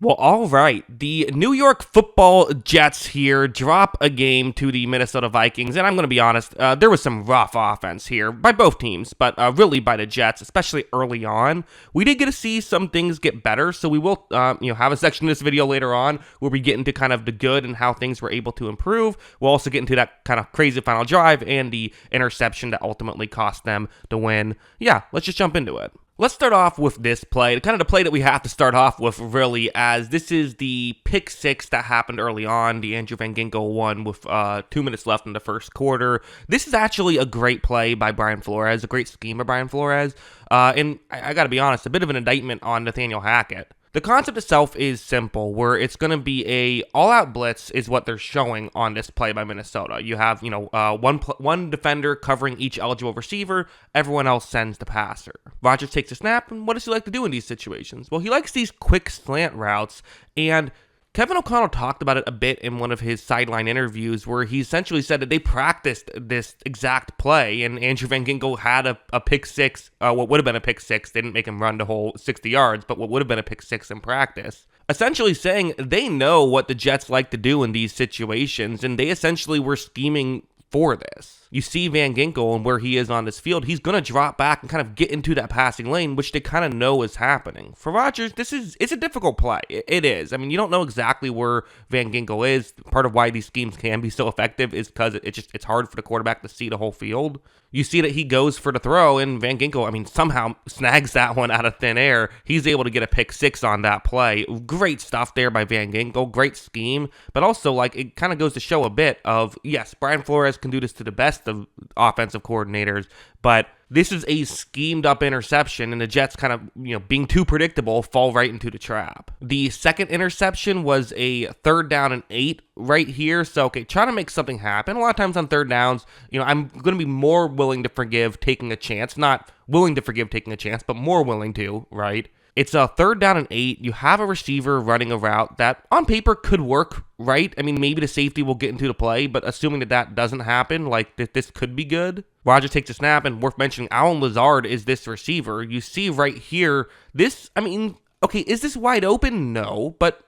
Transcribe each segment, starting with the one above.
Well, all right. The New York Football Jets here drop a game to the Minnesota Vikings, and I'm going to be honest, there was some rough offense here by both teams, but really by the Jets, especially early on. We did get to see some things get better, so we will, have a section of this video later on where we get into kind of the good and how things were able to improve. We'll also get into that kind of crazy final drive and the interception that ultimately cost them the win. Yeah, let's just jump into it. Let's start off with this play, kind of the play that we have to start off with, really, as this is the pick six that happened early on, the Andrew Van Ginkel one with 2 minutes left in the first quarter. This is actually a great play by Brian Flores, a great scheme by Brian Flores, and I got to be honest, a bit of an indictment on Nathaniel Hackett. The concept itself is simple, where it's going to be a all-out blitz is what they're showing on this play by Minnesota. You have, one defender covering each eligible receiver. Everyone else sends the passer. Rodgers takes a snap, and what does he like to do in these situations? Well, he likes these quick slant routes, and Kevin O'Connell talked about it a bit in one of his sideline interviews where he essentially said that they practiced this exact play, and Andrew Van Ginkel had a pick six, what would have been a pick six. They didn't make him run the whole 60 yards, but what would have been a pick six in practice. Essentially saying they know what the Jets like to do in these situations, and they essentially were scheming for this. You see Van Ginkel and where he is on this field, he's going to drop back and kind of get into that passing lane, which they kind of know is happening. For Rodgers, it's a difficult play. It is. I mean, you don't know exactly where Van Ginkel is. Part of why these schemes can be so effective is because it's hard for the quarterback to see the whole field. You see that he goes for the throw, and Van Ginkel, somehow snags that one out of thin air. He's able to get a pick six on that play. Great stuff there by Van Ginkel. Great scheme. But also, it kind of goes to show a bit of, yes, Brian Flores can do this to the best of offensive coordinators, but this is a schemed up interception, and the Jets kind of, being too predictable, fall right into the trap. The second interception was a 3rd down and 8 right here. So, trying to make something happen. A lot of times on third downs, I'm going to be more willing to forgive taking a chance. Not willing to forgive taking a chance, but more willing to, right? It's a 3rd down and 8. You have a receiver running a route that on paper could work, right? Maybe the safety will get into the play, but assuming that doesn't happen, this could be good. Rodgers takes a snap, and worth mentioning, Allen Lazard is this receiver. You see right here, is this wide open? No, but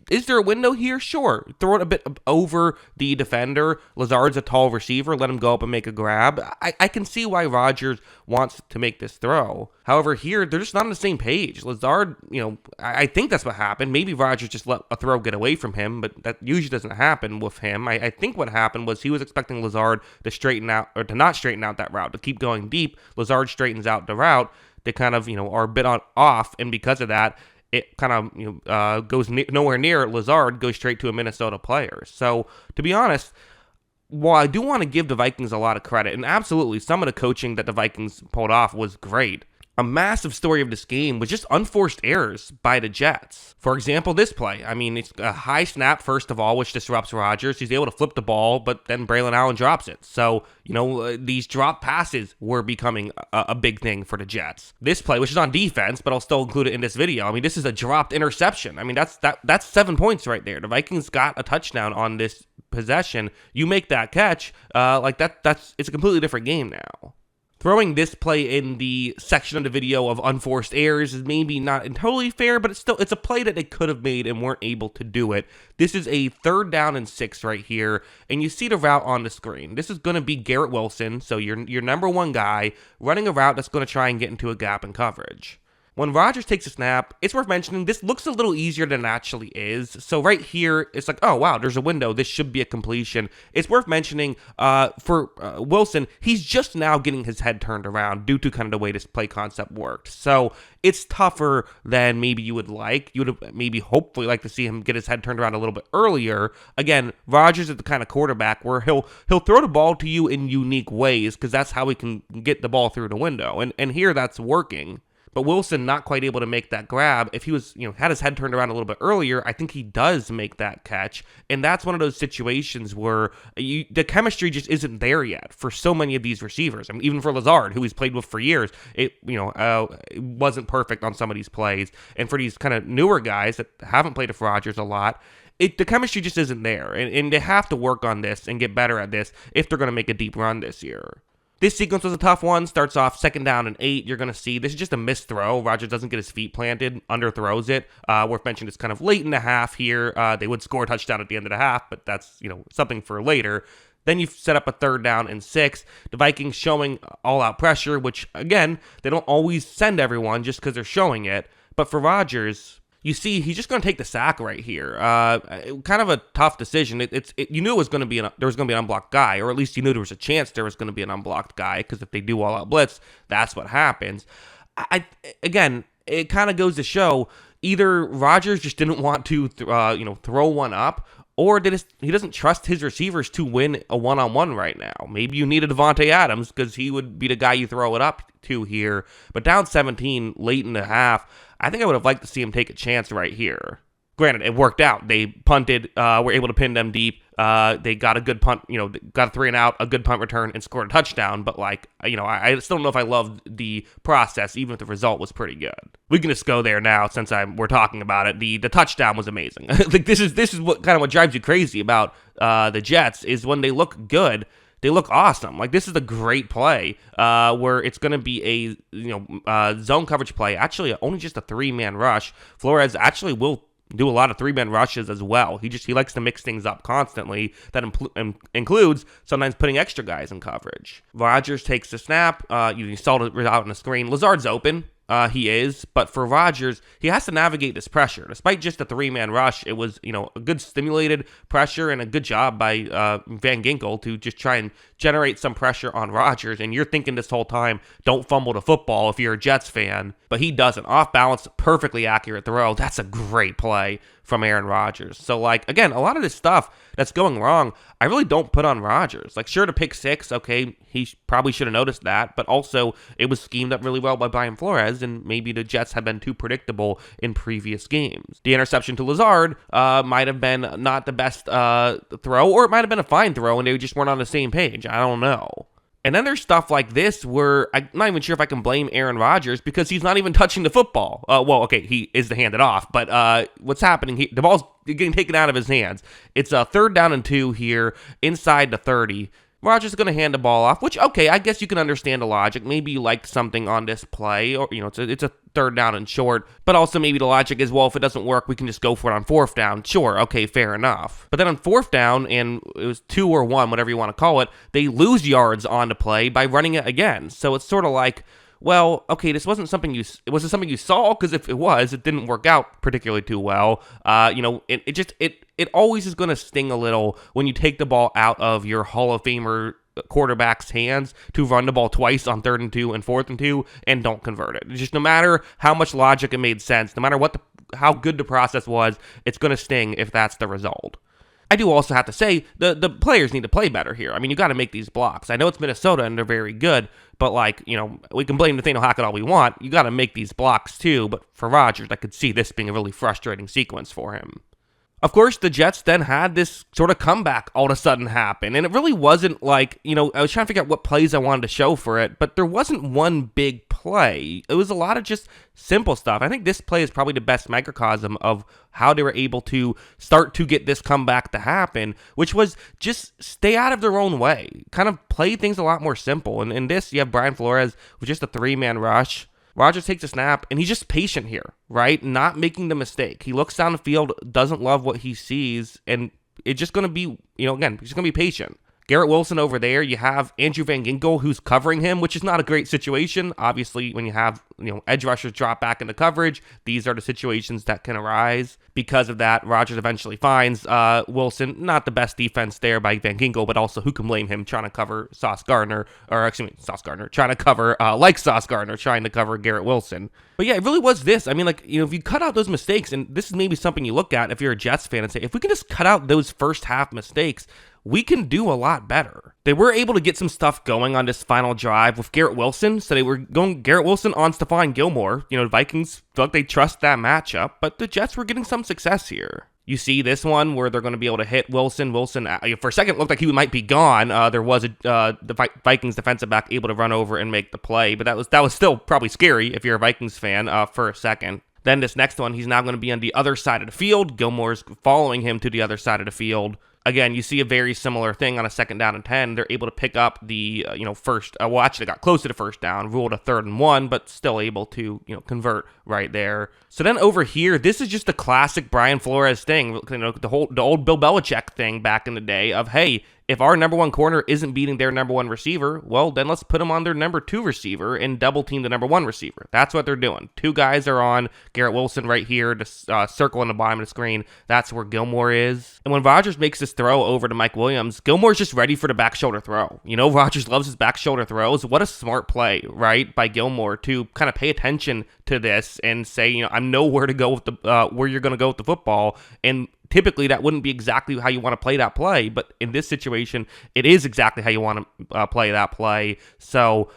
is there a window here? Sure. Throw it a bit over the defender. Lazard's a tall receiver. Let him go up and make a grab. I can see why Rodgers wants to make this throw. However, here, they're just not on the same page. Lazard, I think that's what happened. Maybe Rodgers just let a throw get away from him, but that usually doesn't happen with him. I think what happened was he was expecting Lazard to straighten out, or to not straighten out that route, to keep going deep. Lazard straightens out the route. They kind of, are a bit off, and because of that, it kind of goes nowhere near Lazard, goes straight to a Minnesota player. So, to be honest, while I do want to give the Vikings a lot of credit, and absolutely some of the coaching that the Vikings pulled off was great, a massive story of this game was just unforced errors by the Jets. For example, this play. It's a high snap, first of all, which disrupts Rodgers. He's able to flip the ball, but then Braylon Allen drops it. So, these drop passes were becoming a big thing for the Jets. This play, which is on defense, but I'll still include it in this video. This is a dropped interception. That's 7 points right there. The Vikings got a touchdown on this possession. You make that catch, it's a completely different game now. Throwing this play in the section of the video of unforced errors is maybe not totally fair, but it's a play that they could have made and weren't able to do it. This is a 3rd down and 6 right here, and you see the route on the screen. This is going to be Garrett Wilson, so your number one guy, running a route that's going to try and get into a gap in coverage. When Rodgers takes a snap, it's worth mentioning this looks a little easier than it actually is. So right here, it's like, oh, wow, there's a window. This should be a completion. It's worth mentioning for Wilson, he's just now getting his head turned around due to kind of the way this play concept worked. So it's tougher than maybe you would like. You would have maybe hopefully like to see him get his head turned around a little bit earlier. Again, Rodgers is the kind of quarterback where he'll throw the ball to you in unique ways because that's how he can get the ball through the window. And here that's working. But Wilson not quite able to make that grab. If he was, had his head turned around a little bit earlier, I think he does make that catch. And that's one of those situations where the chemistry just isn't there yet for so many of these receivers. Even for Lazard, who he's played with for years, it wasn't perfect on some of these plays. And for these kind of newer guys that haven't played with Rodgers a lot, the chemistry just isn't there. And they have to work on this and get better at this if they're going to make a deep run this year. This sequence was a tough one. Starts off 2nd down and 8. You're going to see this is just a missed throw. Rodgers doesn't get his feet planted, underthrows it. Worth mentioning it's kind of late in the half here. They would score a touchdown at the end of the half, but that's, something for later. Then you set up a 3rd down and 6. The Vikings showing all-out pressure, which, again, they don't always send everyone just because they're showing it. But for Rodgers, you see he's just going to take the sack right here. Kind of a tough decision. You knew it was going to be there was going to be an unblocked guy, or at least you knew there was a chance there was going to be an unblocked guy, because if they do all-out blitz, that's what happens. Again, it kind of goes to show either Rodgers just didn't want to throw one up, or he doesn't trust his receivers to win a one-on-one right now. Maybe you need a Devontae Adams because he would be the guy you throw it up to here. But down 17 late in the half, I think I would have liked to see him take a chance right here. Granted, it worked out. They punted, were able to pin them deep. They got a good punt, got a 3 and out, a good punt return, and scored a touchdown. But, I still don't know if I loved the process, even if the result was pretty good. We can just go there now since we're talking about it. The touchdown was amazing. This is what drives you crazy about the Jets is when they look good. They look awesome. This is a great play where it's going to be a zone coverage play. Actually, only just a 3-man rush. Flores actually will do a lot of 3-man rushes as well. He likes to mix things up constantly. That includes sometimes putting extra guys in coverage. Rodgers takes the snap. You saw it out on the screen. Lazard's open. He is, but for Rodgers, he has to navigate this pressure. Despite just a 3-man rush, it was, a good stimulated pressure and a good job by Van Ginkel to just try and generate some pressure on Rodgers. And you're thinking this whole time, don't fumble the football if you're a Jets fan, but he doesn't. Off balance, perfectly accurate throw. That's a great play from Aaron Rodgers. So, again, a lot of this stuff that's going wrong, I really don't put on Rodgers. Sure, to pick 6, okay, he probably should have noticed that, but also it was schemed up really well by Brian Flores, and maybe the Jets have been too predictable in previous games. The interception to Lazard might have been not the best throw, or it might have been a fine throw, and they just weren't on the same page. I don't know. And then there's stuff like this where I'm not even sure if I can blame Aaron Rodgers because he's not even touching the football. He is to hand it off, but what's happening? The ball's getting taken out of his hands. It's a 3rd down and 2 here inside the 30. Rodgers is going to hand the ball off, which, okay, I guess you can understand the logic. Maybe you liked something on this play, or, it's a 3rd down and short, but also maybe the logic is, well, if it doesn't work, we can just go for it on 4th down. Sure, okay, fair enough. But then on 4th down, and it was 2 or 1, whatever you want to call it, they lose yards on the play by running it again. So it's sort of like, well, okay, this wasn't something was it something you saw? Because if it was, it didn't work out particularly too well. It always is going to sting a little when you take the ball out of your Hall of Famer quarterback's hands to run the ball twice on 3rd and 2 and 4th and 2 and don't convert it. Just no matter how much logic it made sense, no matter how good the process was, it's going to sting if that's the result. I do also have to say, the players need to play better here. I mean, you got to make these blocks. I know it's Minnesota and they're very good, but we can blame Nathaniel Hackett all we want. You got to make these blocks too, but for Rodgers, I could see this being a really frustrating sequence for him. Of course, the Jets then had this sort of comeback all of a sudden happen, and it really wasn't I was trying to figure out what plays I wanted to show for it, but there wasn't one big play. It was a lot of just simple stuff. I think this play is probably the best microcosm of how they were able to start to get this comeback to happen, which was just stay out of their own way, kind of play things a lot more simple. And in this, you have Brian Flores with just a 3-man rush. Rodgers takes a snap, and he's just patient here, right? Not making the mistake. He looks down the field, doesn't love what he sees, and it's just going to be, again, he's just going to be patient. Garrett Wilson over there, you have Andrew Van Ginkel who's covering him, which is not a great situation. Obviously, when you have edge rushers drop back into coverage, these are the situations that can arise. Because of that, Rodgers eventually finds Wilson. Not the best defense there by Van Ginkel, but also who can blame him trying to cover Sauce Gardner, trying to cover Sauce Gardner, trying to cover Garrett Wilson. But yeah, it really was this. I mean, if you cut out those mistakes, and this is maybe something you look at if you're a Jets fan and say, if we can just cut out those first half mistakes, we can do a lot better. They were able to get some stuff going on this final drive with Garrett Wilson. So they were going Garrett Wilson on Stephon Gilmore. The Vikings felt like they trust that matchup, but the Jets were getting some success here. You see this one where they're going to be able to hit Wilson. Wilson, for a second, looked like he might be gone. There was the Vikings defensive back able to run over and make the play, but that was still probably scary if you're a Vikings fan for a second. Then this next one, he's now going to be on the other side of the field. Gilmore's following him to the other side of the field. again, you see a very similar thing on a 2nd down and 10. They're able to pick up the, first, well, actually got close to the first down, ruled a 3rd and 1, but still able to, convert right there. So then over here, this is just a classic Brian Flores thing, the old Bill Belichick thing back in the day of, hey, if our number 1 corner isn't beating their number 1 receiver, well, then let's put them on their number 2 receiver and double team the number 1 receiver. That's what they're doing. 2 guys are on Garrett Wilson right here to circle in the bottom of the screen. That's where Gilmore is. And when Rodgers makes this throw over to Mike Williams, Gilmore's just ready for the back shoulder throw. Rodgers loves his back shoulder throws. What a smart play, right, by Gilmore to kind of pay attention to this and say, I know where to go with where you're going to go with the football. And typically, that wouldn't be exactly how you want to play that play, but in this situation, it is exactly how you want to play that play. So,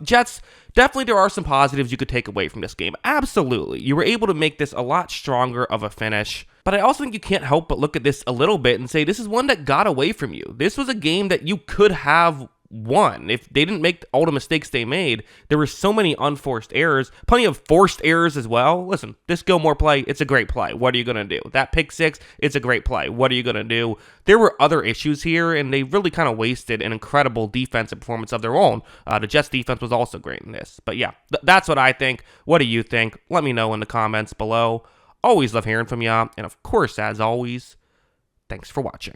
Jets, definitely there are some positives you could take away from this game. Absolutely. You were able to make this a lot stronger of a finish. But I also think you can't help but look at this a little bit and say this is one that got away from you. This was a game that you could have won. If they didn't make all the mistakes they made, there were so many unforced errors, plenty of forced errors as well. Listen, this Gilmore play, it's a great play. What are you going to do? That pick 6, it's a great play. What are you going to do? There were other issues here, and they really kind of wasted an incredible defensive performance of their own. The Jets defense was also great in this. But yeah, that's what I think. What do you think? Let me know in the comments below. Always love hearing from y'all. And of course, as always, thanks for watching.